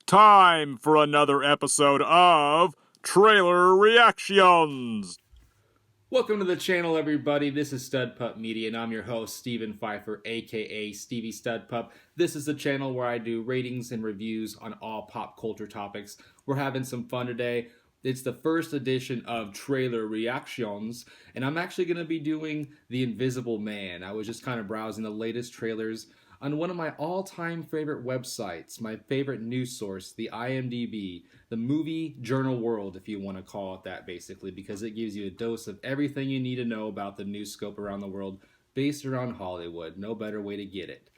Time for another episode of Trailer Reactions. Welcome to the channel, everybody. This is StudPup Media, and I'm your host, Steven Pfeiffer, aka Stevie StudPup. This is the channel where I do ratings and reviews on all pop culture topics. We're having some fun today. It's the first edition of Trailer Reactions, and I'm actually going to be doing The Invisible Man. I was just kind of browsing the latest trailers on one of my all-time favorite websites, my favorite news source, the IMDb, the Movie Journal World, if you want to call it that, basically, because it gives you a dose of everything you need to know about the news scope around the world based around Hollywood. No better way to get it.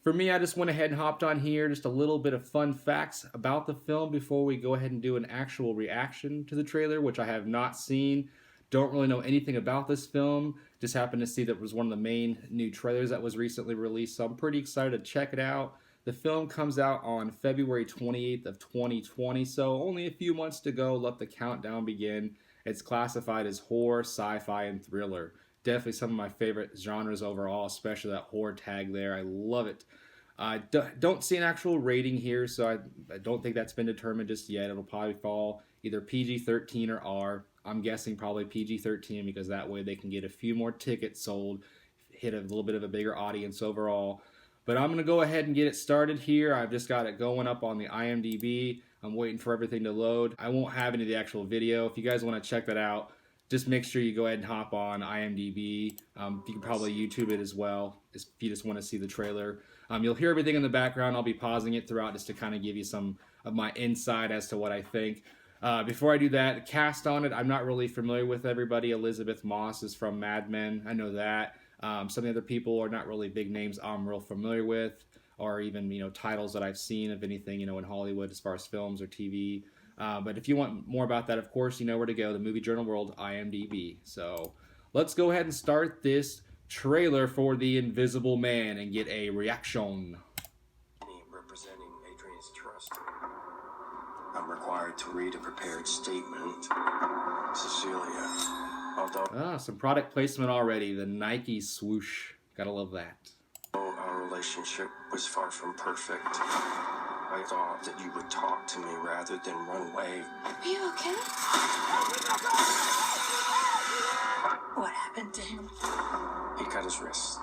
For me, I just went ahead and hopped on here, just a little bit of fun facts about the film before we go ahead and do an actual reaction to the trailer, which I have not seen. Don't really know anything about this film. Just happened to see that it was one of the main new trailers that was recently released, so I'm pretty excited to check it out. The film comes out on February 28th of 2020, so only a few months to go. Let the countdown begin. It's classified as horror, sci-fi, and thriller. Definitely some of my favorite genres overall, especially that horror tag there. I love it. I don't see an actual rating here, so I don't think that's been determined just yet. It'll probably fall either PG-13 or R. I'm guessing probably PG-13 because that way they can get a few more tickets sold, hit a little bit of a bigger audience overall. But I'm going to go ahead and get it started here. I've just got it going up on the IMDb. I'm waiting for everything to load. I won't have any of the actual video. If you guys want to check that out, just make sure you go ahead and hop on IMDb. You can probably YouTube it as well if you just want to see the trailer. You'll hear everything in the background. I'll be pausing it throughout just to kind of give you some of my insight as to what I think. Before I do that, the cast on it, I'm not really familiar with everybody. Elisabeth Moss is from Mad Men. I know that. Some of the other people are not really big names I'm real familiar with, or even, titles that I've seen of anything, in Hollywood as far as films or TV. But if you want more about that, of course, you know where to go, the Movie Journal World, IMDb. So let's go ahead and start this trailer for The Invisible Man and get a reaction. Representing Adrian's trust. I'm required to read a prepared statement. Cecilia, although some product placement already. The Nike swoosh. Gotta love that. our relationship was far from perfect, I thought that you would talk to me rather than run away. Are you okay? What happened to him? He cut his wrist.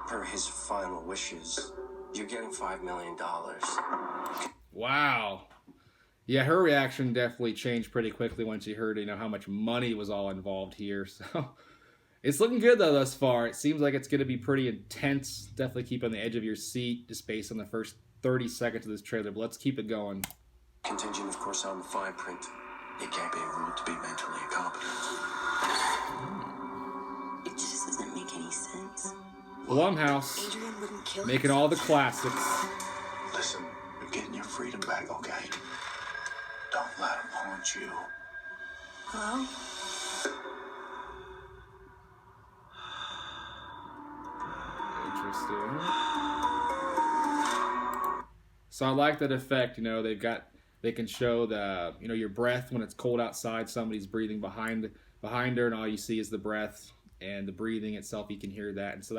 Per his final wishes, you're getting $5 million. Wow. Yeah, her reaction definitely changed pretty quickly when she heard, how much money was all involved here. So it's looking good, though, thus far. It seems like it's going to be pretty intense. Definitely keep on the edge of your seat just based on the first 30 seconds of this trailer. But let's keep it going. Contingent, of course, on the fine print. It can't be ruled to be mentally incompetent. It just doesn't make any sense. Blumhouse, Adrian wouldn't kill making all the classics. Listen, you're getting your freedom back, okay? Don't let him haunt you. Hello? Interesting. So I like that effect, they can show the, your breath when it's cold outside, somebody's breathing behind her, and all you see is the breath and the breathing itself, you can hear that. And so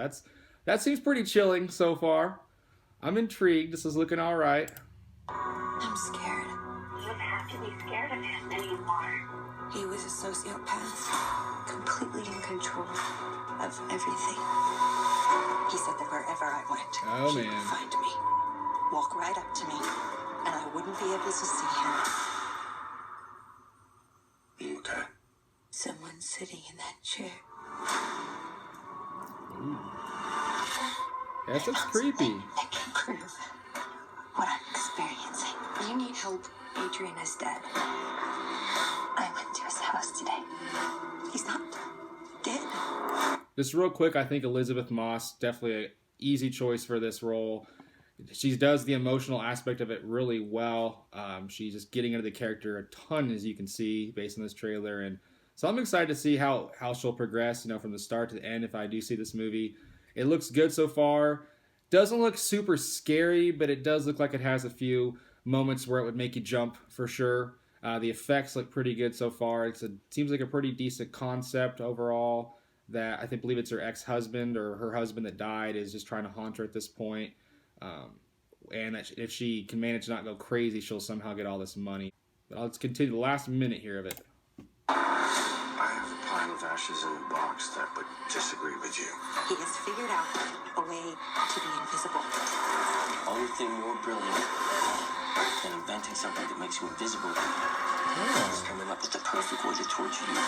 that seems pretty chilling so far. I'm intrigued. This is looking all right. I'm scared. You don't have to be scared of him anymore. He was a sociopath, completely in control of everything. He said that wherever I went, Oh, he man. would find me, walk right up to me, and I wouldn't be able to see him. You okay? Someone sitting in that chair. Ooh. Yes, that's creepy. I can prove what I'm experiencing. You need help. Adrian is dead. I went to his house today. He's not dead. Just real quick, I think Elisabeth Moss, definitely an easy choice for this role. She does the emotional aspect of it really well. She's just getting into the character a ton, as you can see, based on this trailer. And so I'm excited to see how she'll progress, from the start to the end if I do see this movie. It looks good so far. Doesn't look super scary, but it does look like it has a few moments where it would make you jump for sure. The effects look pretty good so far. It seems like a pretty decent concept overall. That I believe it's her ex-husband or her husband that died is just trying to haunt her at this point. and that if she can manage to not go crazy, she'll somehow get all this money. But let's continue the last minute here of it. I have a pile of ashes in a box that would disagree with you. He has figured out a way to be invisible. Only thing more brilliant than inventing something that makes you invisible is coming up with the perfect way to torture you,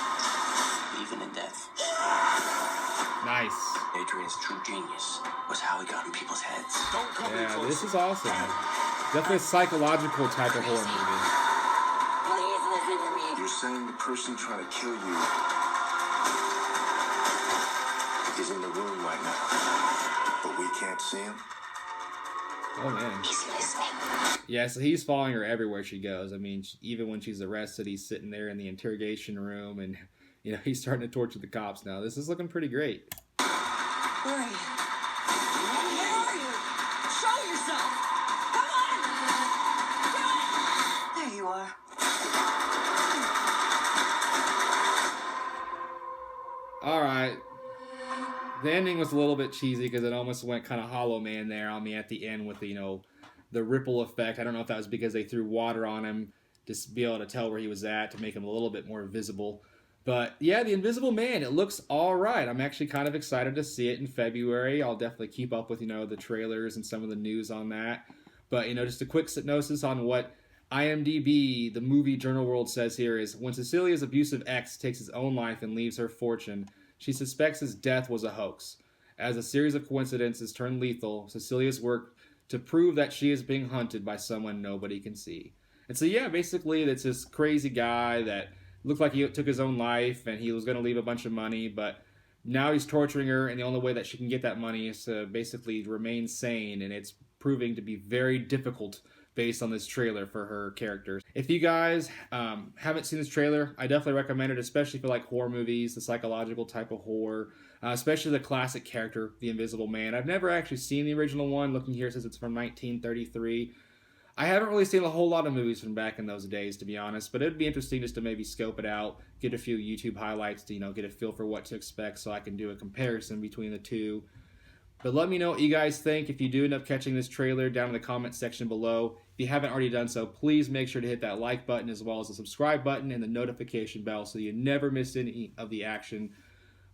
even in death. Nice. Adrian's true genius was how he got in people's heads. Yeah, this is awesome. Definitely a psychological type of horror movie. Please listen to me. You're saying the person trying to kill you is in the room right now, but we can't see him? Oh, man. He's listening. Yeah, so he's following her everywhere she goes. I mean, even when she's arrested, he's sitting there in the interrogation room, and, you know, he's starting to torture the cops now. This is looking pretty great. Where are you? Where are you? Show yourself! Come on! Do it! There you are. All right. The ending was a little bit cheesy because it almost went kind of Hollow Man there on me at the end with the, you know, the ripple effect. I don't know if that was because they threw water on him to be able to tell where he was at to make him a little bit more visible. But yeah, The Invisible Man, it looks all right. I'm actually kind of excited to see it in February. I'll definitely keep up with, you know, the trailers and some of the news on that. But, you know, just a quick synopsis on what IMDb, the movie Journal World, says here is, when Cecilia's abusive ex takes his own life and leaves her fortune, she suspects his death was a hoax. As a series of coincidences turn lethal, Cecilia's work to prove that she is being hunted by someone nobody can see. And so, yeah, basically, it's this crazy guy that looked like he took his own life and he was going to leave a bunch of money, but now he's torturing her, and the only way that she can get that money is to basically remain sane, and it's proving to be very difficult based on this trailer for her characters. If you guys haven't seen this trailer, I definitely recommend it, especially for like horror movies, the psychological type of horror, especially the classic character, the Invisible Man. I've never actually seen the original one. Looking here, it says it's from 1933. I haven't really seen a whole lot of movies from back in those days, to be honest, but it'd be interesting just to maybe scope it out, get a few YouTube highlights to, you know, get a feel for what to expect so I can do a comparison between the two. But let me know what you guys think. If you do end up catching this trailer, down in the comment section below. If you haven't already done so, please make sure to hit that like button as well as the subscribe button and the notification bell so you never miss any of the action.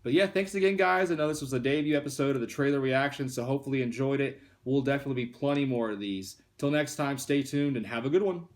But yeah, thanks again, guys. I know this was a debut episode of the trailer reaction, so hopefully you enjoyed it. We'll definitely be plenty more of these. Till next time, stay tuned and have a good one.